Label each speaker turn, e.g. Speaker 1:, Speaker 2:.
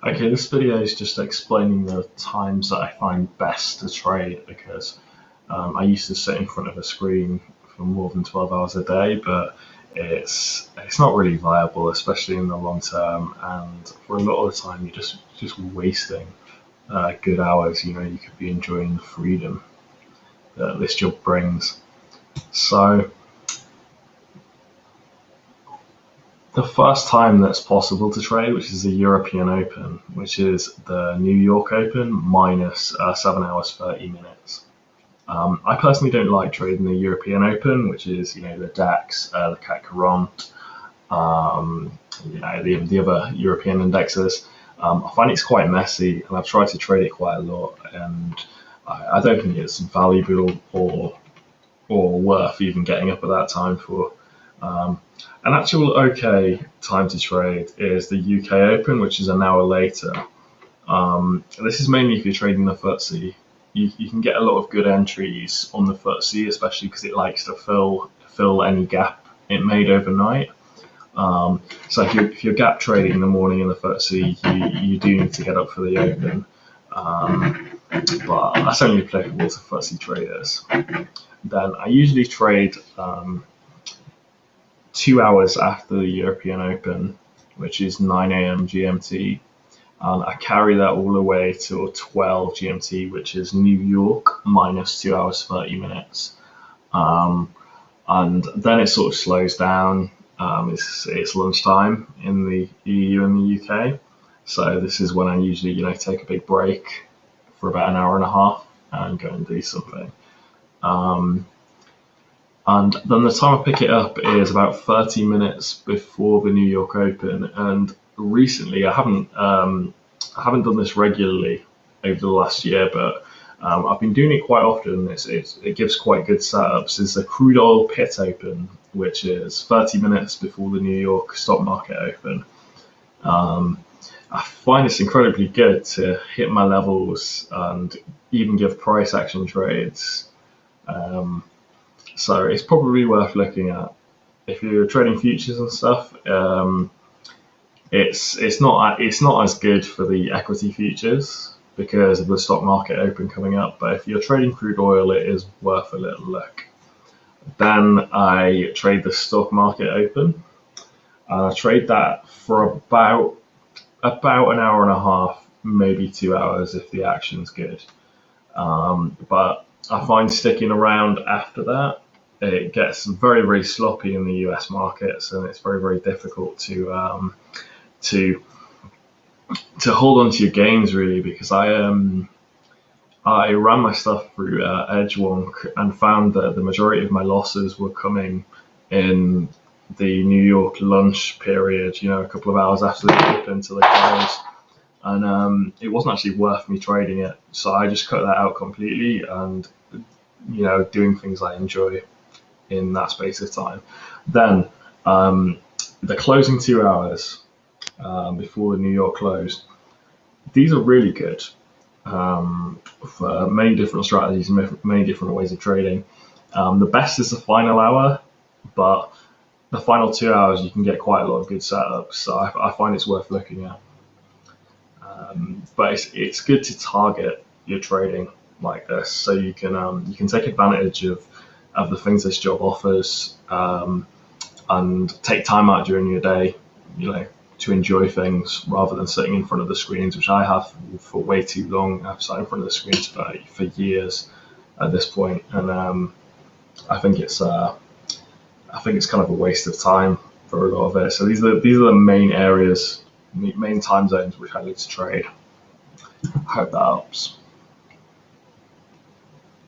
Speaker 1: Okay, this video is just explaining the times that I find best to trade because I used to sit in front of a screen for more than 12 hours a day, but it's not really viable, especially in the long term. And for a lot of the time, you're just wasting good hours. You know, you could be enjoying the freedom that this job brings. So the first time that's possible to trade, which is the European Open, which is the New York Open minus 7 hours 30 minutes. I personally don't like trading the European Open, which is the DAX, the CAC 40, the other European indexes. I find it's quite messy, and I've tried to trade it quite a lot, and I don't think it's valuable or worth even getting up at that time for. Um, an actual okay time to trade is the UK Open, which is an hour later. This is mainly if you're trading the FTSE. You can get a lot of good entries on the FTSE, especially because it likes to fill any gap it made overnight. So if you're gap trading in the morning in the FTSE, you do need to get up for the Open. But that's only applicable to FTSE traders. Then I usually trade 2 hours after the European Open, which is 9 a.m. GMT. And I carry that all the way to 12 GMT, which is New York minus 2 hours 30 minutes. And then it sort of slows down. It's lunchtime in the EU and the UK. So this is when I usually, take a big break for about an hour and a half and go and do something. And then the time I pick it up is about 30 minutes before the New York Open. And recently, I haven't done this regularly over the last year, but I've been doing it quite often. It gives quite good setups. It's the crude oil pit open, which is 30 minutes before the New York stock market open. I find it's incredibly good to hit my levels and even give price action trades. So it's probably worth looking at if you're trading futures and stuff. It's not as good for the equity futures because of the stock market open coming up. But if you're trading crude oil, it is worth a little look. Then I trade the stock market open. I trade that for about an hour and a half, maybe 2 hours if the action's good. But I find sticking around after that, it gets very, very sloppy in the US markets, and it's very, very difficult to hold on to your gains really, because I ran my stuff through Edgewonk and found that the majority of my losses were coming in the New York lunch period, a couple of hours after the open to the close. And it wasn't actually worth me trading it. So I just cut that out completely and, doing things I enjoy in that space of time. Then the closing 2 hours before the New York closed, these are really good for many different strategies and many different ways of trading. The best is the final hour, but the final 2 hours you can get quite a lot of good setups. So I find it's worth looking at. But it's good to target your trading like this, so you can take advantage of the things this job offers, and take time out during your day, to enjoy things rather than sitting in front of the screens, which I have for way too long. I've sat in front of the screens for years at this point, and I think it's kind of a waste of time for a lot of it. So these are the main areas, main time zones which I need to trade. I hope that helps.